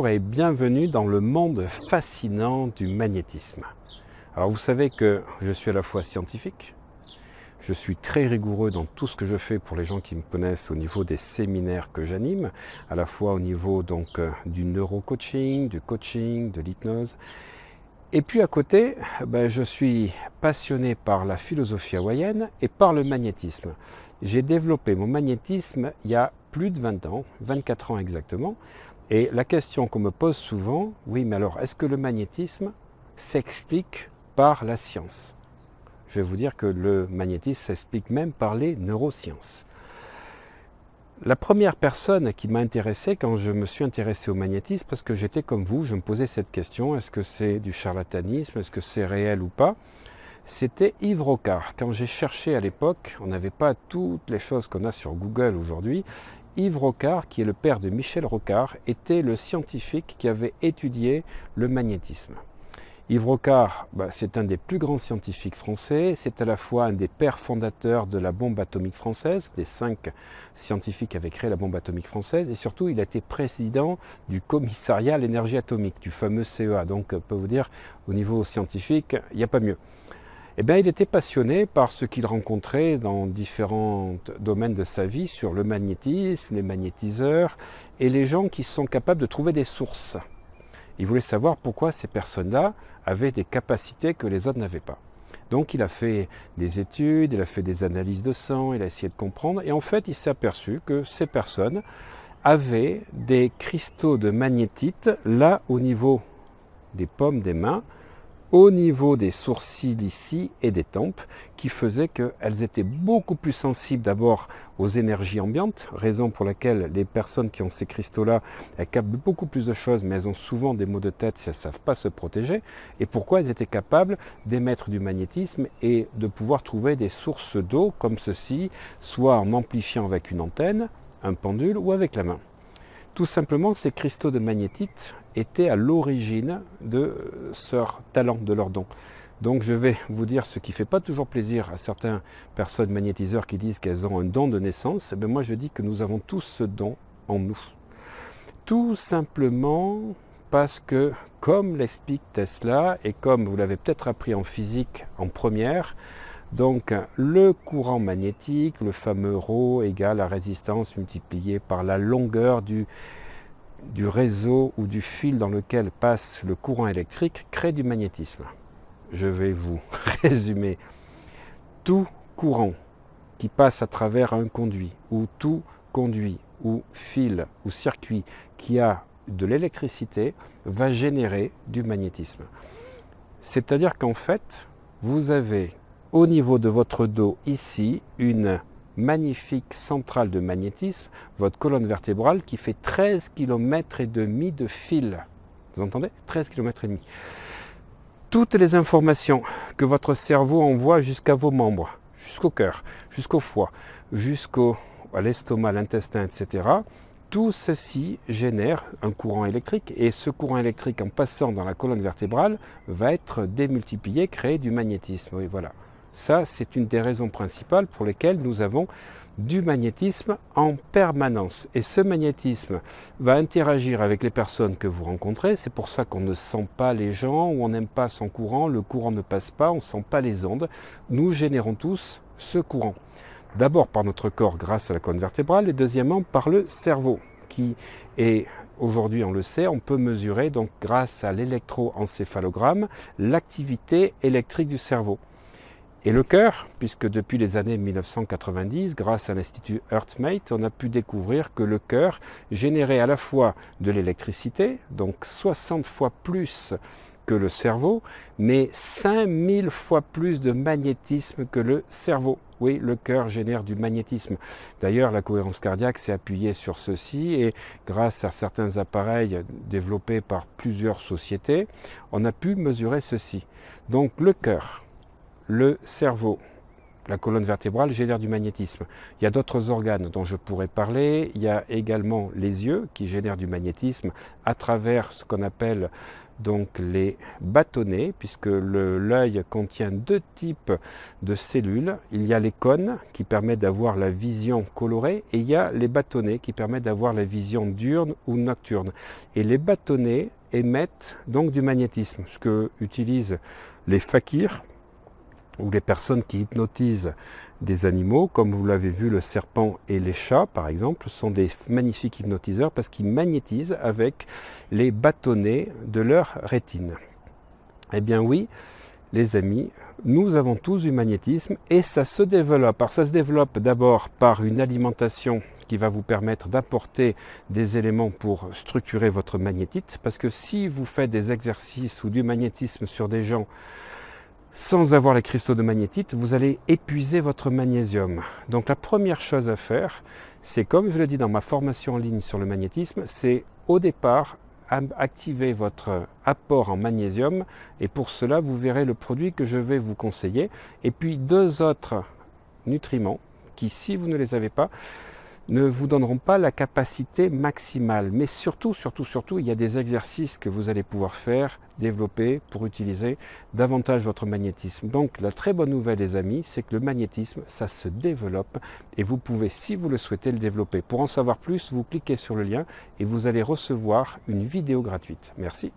Bonjour et bienvenue dans le monde fascinant du magnétisme. Alors vous savez que je suis à la fois scientifique, je suis très rigoureux dans tout ce que je fais pour les gens qui me connaissent au niveau des séminaires que j'anime, à la fois au niveau du neurocoaching, du coaching, de l'hypnose. Et puis à côté, je suis passionné par la philosophie hawaïenne et par le magnétisme. J'ai développé mon magnétisme il y a plus de 20 ans, 24 ans exactement. Et la question qu'on me pose souvent, oui mais alors est-ce que le magnétisme s'explique par la science? Je vais vous dire que le magnétisme s'explique même par les neurosciences. La première personne qui m'a intéressé quand je me suis intéressé au magnétisme, parce que j'étais comme vous, je me posais cette question, est-ce que c'est du charlatanisme, est-ce que c'est réel ou pas? C'était Yves Rocard. Quand j'ai cherché à l'époque, on n'avait pas toutes les choses qu'on a sur Google aujourd'hui. Yves Rocard, qui est le père de Michel Rocard, était le scientifique qui avait étudié le magnétisme. Yves Rocard, c'est un des plus grands scientifiques français, c'est à la fois un des pères fondateurs de la bombe atomique française, des 5 scientifiques qui avaient créé la bombe atomique française, et surtout il a été président du commissariat à l'énergie atomique, du fameux CEA. Donc on peut vous dire, au niveau scientifique, il n'y a pas mieux. Eh bien, il était passionné par ce qu'il rencontrait dans différents domaines de sa vie, sur le magnétisme, les magnétiseurs, et les gens qui sont capables de trouver des sources. Il voulait savoir pourquoi ces personnes-là avaient des capacités que les autres n'avaient pas. Donc il a fait des études, il a fait des analyses de sang, il a essayé de comprendre, et en fait il s'est aperçu que ces personnes avaient des cristaux de magnétite là au niveau des paumes des mains, au niveau des sourcils ici et des tempes, qui faisait qu'elles étaient beaucoup plus sensibles d'abord aux énergies ambiantes, raison pour laquelle les personnes qui ont ces cristaux-là, elles captent beaucoup plus de choses, mais elles ont souvent des maux de tête si elles ne savent pas se protéger, et pourquoi elles étaient capables d'émettre du magnétisme et de pouvoir trouver des sources d'eau comme ceci, soit en amplifiant avec une antenne, un pendule ou avec la main. Tout simplement, ces cristaux de magnétite étaient à l'origine de leur talent, de leur don. Donc je vais vous dire ce qui ne fait pas toujours plaisir à certaines personnes magnétiseurs qui disent qu'elles ont un don de naissance. Moi je dis que nous avons tous ce don en nous. Tout simplement parce que, comme l'explique Tesla, et comme vous l'avez peut-être appris en physique en première, donc le courant magnétique, le fameux ρ égale la résistance multipliée par la longueur du réseau ou du fil dans lequel passe le courant électrique, crée du magnétisme. Je vais vous résumer. Tout courant qui passe à travers un conduit, ou tout conduit, ou fil, ou circuit qui a de l'électricité, va générer du magnétisme. C'est-à-dire qu'en fait, vous avez au niveau de votre dos, ici, une magnifique centrale de magnétisme, votre colonne vertébrale, qui fait 13 km et demi de fil. Vous entendez? 13 km et demi. Toutes les informations que votre cerveau envoie jusqu'à vos membres, jusqu'au cœur, jusqu'au foie, à l'estomac, l'intestin, etc., tout ceci génère un courant électrique, et ce courant électrique, en passant dans la colonne vertébrale, va être démultiplié, créer du magnétisme. Oui, voilà. Ça, c'est une des raisons principales pour lesquelles nous avons du magnétisme en permanence. Et ce magnétisme va interagir avec les personnes que vous rencontrez. C'est pour ça qu'on ne sent pas les gens, ou on n'aime pas son courant, le courant ne passe pas, on ne sent pas les ondes. Nous générons tous ce courant. D'abord par notre corps grâce à la colonne vertébrale, et deuxièmement par le cerveau, qui est, aujourd'hui on le sait, on peut mesurer donc grâce à l'électroencéphalogramme l'activité électrique du cerveau. Et le cœur, puisque depuis les années 1990, grâce à l'Institut HeartMate, on a pu découvrir que le cœur générait à la fois de l'électricité, donc 60 fois plus que le cerveau, mais 5000 fois plus de magnétisme que le cerveau. Oui, le cœur génère du magnétisme. D'ailleurs, la cohérence cardiaque s'est appuyée sur ceci, et grâce à certains appareils développés par plusieurs sociétés, on a pu mesurer ceci. Donc le cœur, le cerveau, la colonne vertébrale génère du magnétisme. Il y a d'autres organes dont je pourrais parler. Il y a également les yeux qui génèrent du magnétisme à travers ce qu'on appelle donc les bâtonnets, puisque l'œil contient deux types de cellules. Il y a les cônes qui permettent d'avoir la vision colorée et il y a les bâtonnets qui permettent d'avoir la vision diurne ou nocturne. Et les bâtonnets émettent donc du magnétisme, ce que utilisent les fakirs ou les personnes qui hypnotisent des animaux, comme vous l'avez vu, le serpent et les chats par exemple, sont des magnifiques hypnotiseurs parce qu'ils magnétisent avec les bâtonnets de leur rétine. Eh bien oui, les amis, nous avons tous du magnétisme et ça se développe. Alors ça se développe d'abord par une alimentation qui va vous permettre d'apporter des éléments pour structurer votre magnétite, parce que si vous faites des exercices ou du magnétisme sur des gens sans avoir les cristaux de magnétite, vous allez épuiser votre magnésium. Donc la première chose à faire, c'est comme je le dis dans ma formation en ligne sur le magnétisme, c'est au départ activer votre apport en magnésium et pour cela vous verrez le produit que je vais vous conseiller et puis deux autres nutriments qui, si vous ne les avez pas, ne vous donneront pas la capacité maximale. Mais surtout, il y a des exercices que vous allez pouvoir faire, développer pour utiliser davantage votre magnétisme. Donc la très bonne nouvelle les amis, c'est que le magnétisme, ça se développe et vous pouvez, si vous le souhaitez, le développer. Pour en savoir plus, vous cliquez sur le lien et vous allez recevoir une vidéo gratuite. Merci.